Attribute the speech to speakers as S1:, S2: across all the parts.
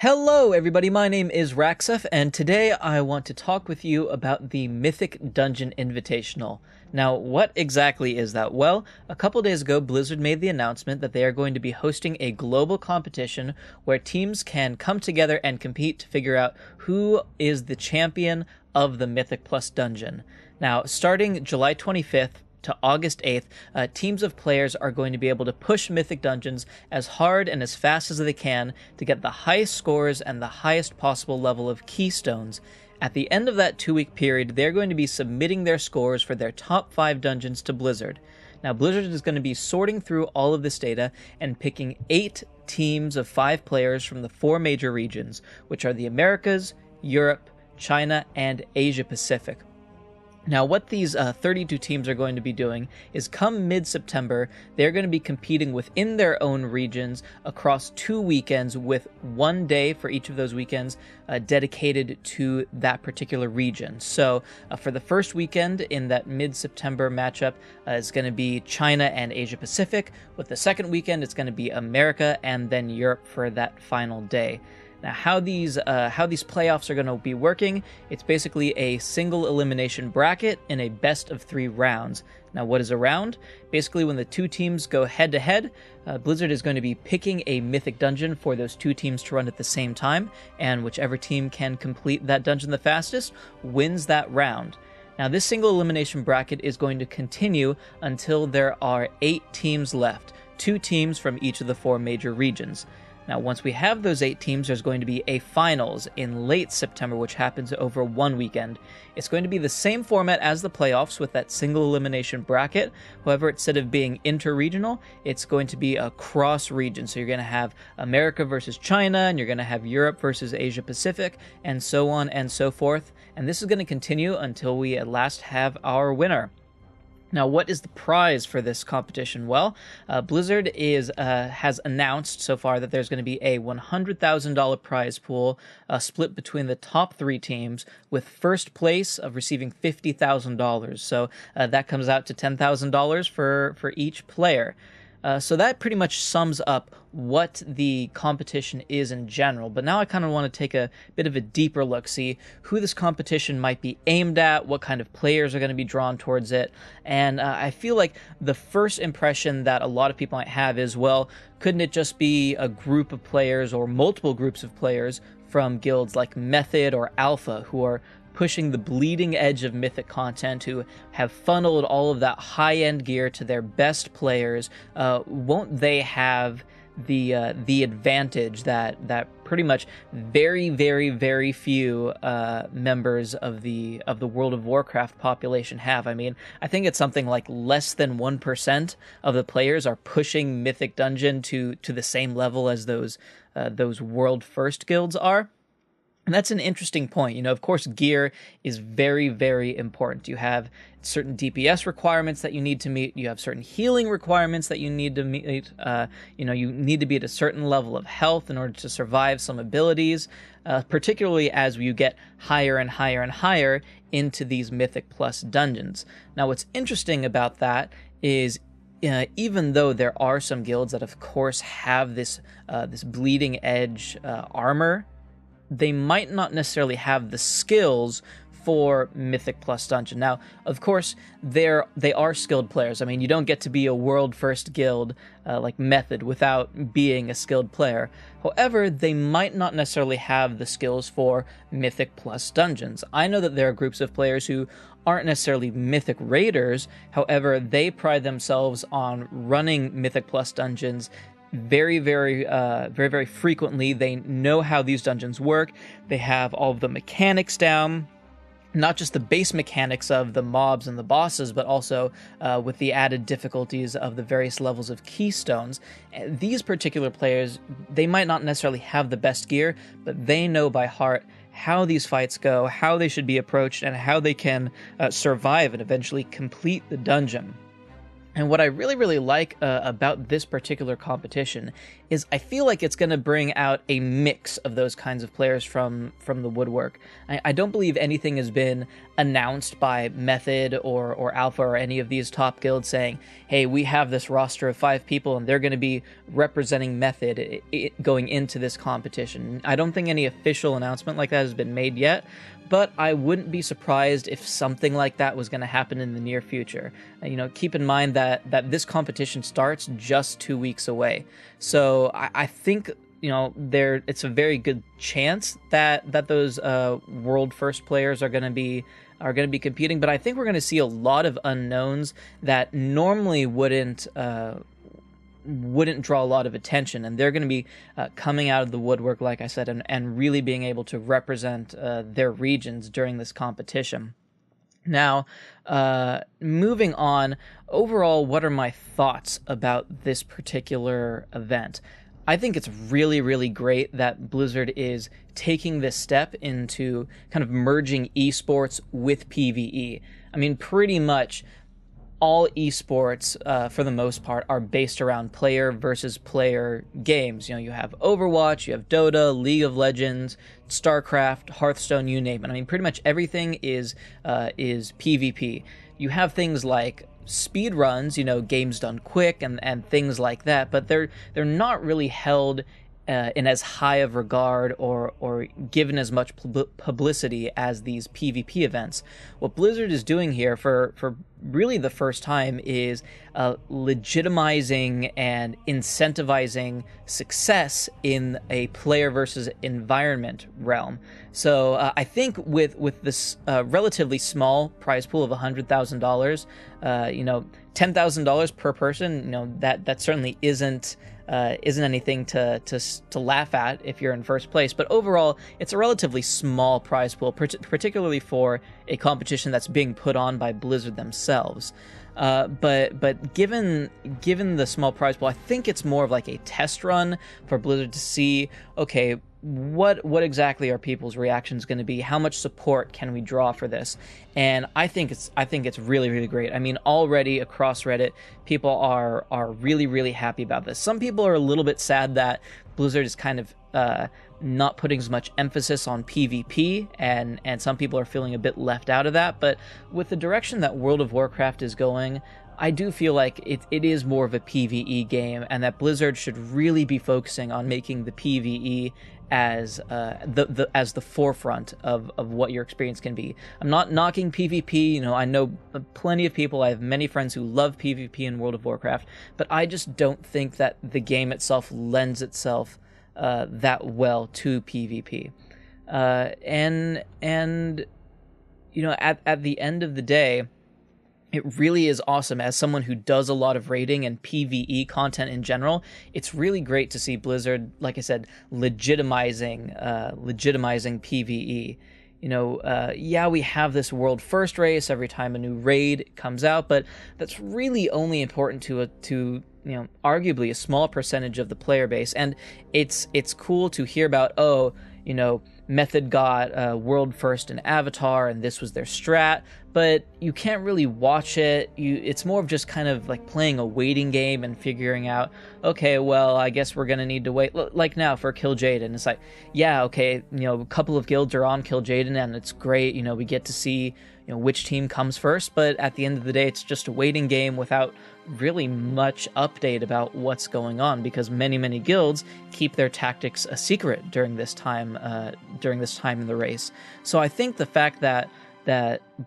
S1: Hello everybody, my name is Raxef, and today I want to talk with you about the Mythic Dungeon Invitational. Now, what exactly is that? Well, a couple days ago, Blizzard made the announcement that they are going to be hosting a global competition where teams can come together and compete to figure out who is the champion of the Mythic Plus dungeon. Now, starting July 25th, to August 8th, teams of players are going to be able to push Mythic Dungeons as hard and as fast as they can to get the highest scores and the highest possible level of keystones. At the end of that 2-week period, they're going to be submitting their scores for their top 5 dungeons to Blizzard. Now, Blizzard is going to be sorting through all of this data and picking 8 teams of 5 players from the 4 major regions, which are the Americas, Europe, China, and Asia Pacific. Now, what these 32 teams are going to be doing is come mid-September, they're going to be competing within their own regions across 2 weekends with 1 day for each of those weekends dedicated to that particular region. So for the first weekend in that mid-September matchup is going to be China and Asia Pacific. With the second weekend, it's going to be America and then Europe for that final day. Now, how these playoffs are going to be working, it's basically a single elimination bracket in a best of 3 rounds. Now, what is a round? Basically, when the 2 teams go head-to-head, Blizzard is going to be picking a mythic dungeon for those 2 teams to run at the same time, and whichever team can complete that dungeon the fastest wins that round. Now, this single elimination bracket is going to continue until there are 8 teams left, 2 teams from each of the 4 major regions. Now, once we have those 8 teams, there's going to be a finals in late September, which happens over 1 weekend. It's going to be the same format as the playoffs with that single elimination bracket. However, instead of being inter-regional, it's going to be a cross-region. So you're going to have America versus China, and you're going to have Europe versus Asia Pacific, and so on and so forth. And this is going to continue until we at last have our winner. Now, what is the prize for this competition? Well, Blizzard has announced so far that there's going to be a $100,000 prize pool split between the top 3 teams, with first place of receiving $50,000. So that comes out to $10,000 for each player. So that pretty much sums up what the competition is in general. But now I kind of want to take a bit of a deeper look, see who this competition might be aimed at, what kind of players are going to be drawn towards it. And I feel like the first impression that a lot of people might have is, well, couldn't it just be a group of players or multiple groups of players from guilds like Method or Alpha who are pushing the bleeding edge of Mythic content, who have funneled all of that high-end gear to their best players? Won't they have the advantage that pretty much very, very, very few members of the World of Warcraft population have? I mean, I think it's something like less than 1% of the players are pushing Mythic Dungeon to the same level as those world first guilds are. And that's an interesting point. You know, of course, gear is very, very important. You have certain DPS requirements that you need to meet. You have certain healing requirements that you need to meet. You need to be at a certain level of health in order to survive some abilities, particularly as you get higher and higher and higher into these Mythic Plus dungeons. Now, what's interesting about that is even though there are some guilds that, of course, have this bleeding edge armor, they might not necessarily have the skills for Mythic Plus Dungeon. Now, of course, they are skilled players. I mean, you don't get to be a world first guild like Method without being a skilled player. However, they might not necessarily have the skills for Mythic Plus Dungeons. I know that there are groups of players who aren't necessarily Mythic Raiders. However, they pride themselves on running Mythic Plus Dungeons very, very frequently. They know how these dungeons work. They have all of the mechanics down, not just the base mechanics of the mobs and the bosses, but also with the added difficulties of the various levels of keystones. These particular players, they might not necessarily have the best gear, but they know by heart how these fights go, how they should be approached, and how they can survive and eventually complete the dungeon. And what I really, really like about this particular competition is I feel like it's going to bring out a mix of those kinds of players from the woodwork. I don't believe anything has been announced by Method or Alpha or any of these top guilds saying, hey, we have this roster of 5 people and they're going to be representing Method going into this competition. I don't think any official announcement like that has been made yet, but I wouldn't be surprised if something like that was going to happen in the near future. Keep in mind that this competition starts just 2 weeks away. So I think, it's a very good chance that those world first players are going to be competing, but I think we're going to see a lot of unknowns that normally wouldn't draw a lot of attention, and they're going to be coming out of the woodwork, like I said, and really being able to represent their regions during this competition. Now, moving on, overall, what are my thoughts about this particular event? I think it's really, really great that Blizzard is taking this step into kind of merging esports with PvE. I mean, pretty much all esports, for the most part, are based around player versus player games. You have Overwatch, you have Dota, League of Legends, StarCraft, Hearthstone, you name it. I mean, pretty much everything is PvP. You have things like speed runs, games done quick and things like that, but they're not really held in as high of regard or given as much publicity as these PvP events. What Blizzard is doing here for really the first time is legitimizing and incentivizing success in a player versus environment realm. So I think with this relatively small prize pool of $100,000, $10,000 per person, that certainly isn't anything to laugh at if you're in first place. But overall, it's a relatively small prize pool, particularly for a competition that's being put on by Blizzard themselves. But given the small prize pool, I think it's more of like a test run for Blizzard to see, okay, what exactly are people's reactions going to be? How much support can we draw for this? And I think it's really, really great. I mean, already across Reddit, people are really, really happy about this. Some people are a little bit sad that Blizzard is kind of not putting as much emphasis on PvP, and some people are feeling a bit left out of that. But with the direction that World of Warcraft is going, I do feel like it is more of a PvE game, and that Blizzard should really be focusing on making the PvE as the forefront of what your experience can be. I'm not knocking PvP. I know plenty of people. I have many friends who love PvP in World of Warcraft, but I just don't think that the game itself lends itself that well to PvP. And at the end of the day, it really is awesome. As someone who does a lot of raiding and PvE content in general, it's really great to see Blizzard, like I said, legitimizing PvE. We have this world first race every time a new raid comes out, but that's really only important to arguably a small percentage of the player base. And it's cool to hear about, Method got world first in Avatar, and this was their strat, but you can't really watch it. It's more of just kind of like playing a waiting game and figuring out, okay, well, I guess we're gonna need to wait. Like now for Kil'jaeden, it's like, yeah, okay, a couple of guilds are on Kil'jaeden, and it's great. We get to see which team comes first, but at the end of the day, it's just a waiting game without really much update about what's going on, because many guilds keep their tactics a secret during this time in the race. So I think the fact that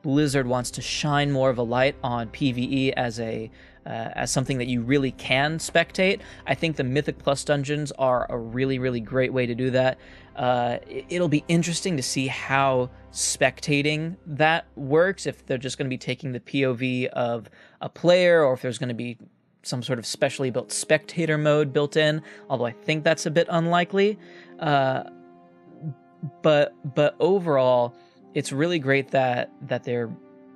S1: Blizzard wants to shine more of a light on PvE as something that you really can spectate, I think the Mythic Plus dungeons are a really, really great way to do that. It'll be interesting to see how spectating that works, if they're just going to be taking the POV of a player, or if there's going to be some sort of specially built spectator mode built in, although I think that's a bit unlikely. But overall, it's really great that they're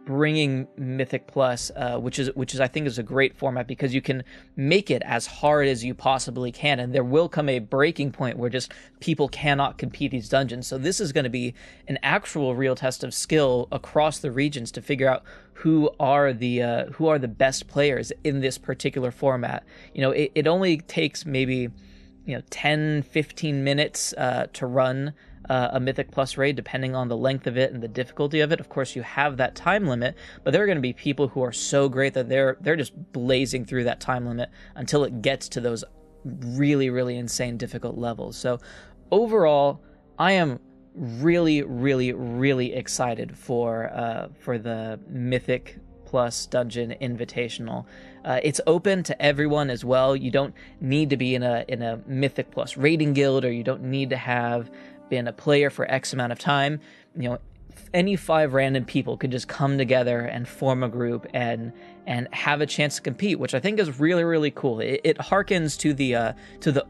S1: bringing Mythic Plus, which is I think is a great format, because you can make it as hard as you possibly can, and there will come a breaking point where just people cannot compete these dungeons. So this is going to be an actual real test of skill across the regions to figure out who are the best players in this particular format. It only takes maybe 10-15 minutes to run a Mythic Plus raid, depending on the length of it and the difficulty of it. Of course, you have that time limit, but there are going to be people who are so great that they're just blazing through that time limit until it gets to those really, really insane difficult levels. So overall, I am really, really, really excited for the Mythic Plus Dungeon Invitational. It's open to everyone as well. You don't need to be in a Mythic Plus raiding guild, or you don't need to have been a player for X amount of time. Any 5 random people could just come together and form a group and have a chance to compete, which I think is really, really cool. It harkens to the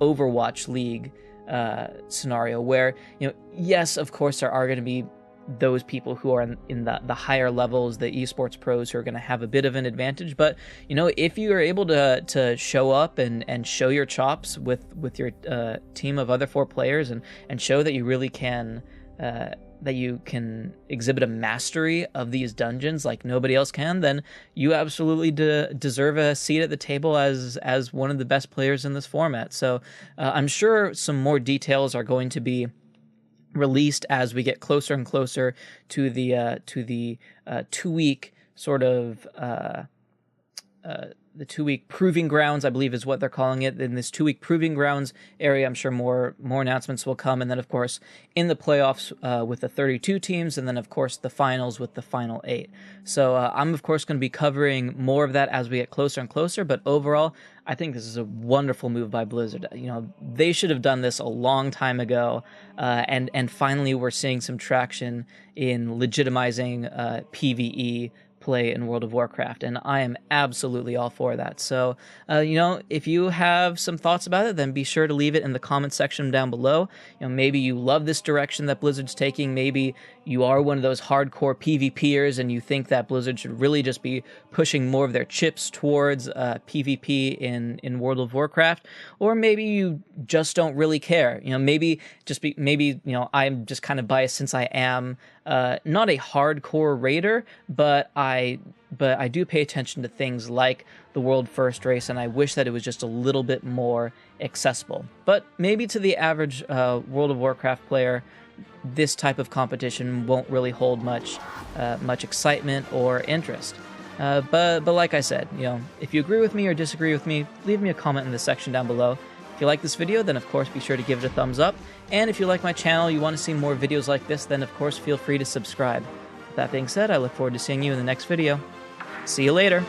S1: Overwatch League scenario, where yes, of course, there are going to be those people who are in the higher levels, the esports pros, who are going to have a bit of an advantage. But if you are able to show up and show your chops with your team of other 4 players, and show that you really can that you can exhibit a mastery of these dungeons like nobody else can, then you absolutely deserve a seat at the table as one of the best players in this format. So I'm sure some more details are going to be released as we get closer and closer to the 2-week sort of the 2-week proving grounds, I believe is what they're calling it. In this 2-week proving grounds area, I'm sure more announcements will come. And then, of course, in the playoffs with the 32 teams, and then, of course, the finals with the final 8. So I'm, of course, going to be covering more of that as we get closer and closer. But overall, I think this is a wonderful move by Blizzard. They should have done this a long time ago. And finally, we're seeing some traction in legitimizing PvE play in World of Warcraft, and I am absolutely all for that. So, if you have some thoughts about it, then be sure to leave it in the comment section down below. Maybe you love this direction that Blizzard's taking. Maybe you are one of those hardcore PvPers and you think that Blizzard should really just be pushing more of their chips towards PvP in World of Warcraft, or maybe you just don't really care. Maybe I'm just kind of biased since I am not a hardcore raider, but I do pay attention to things like the World First race, and I wish that it was just a little bit more accessible. But maybe to the average World of Warcraft player, this type of competition won't really hold much excitement or interest. But like I said, if you agree with me or disagree with me, leave me a comment in the section down below. If you like this video, then of course be sure to give it a thumbs up. And if you like my channel, you want to see more videos like this, then of course feel free to subscribe. With that being said, I look forward to seeing you in the next video. See you later!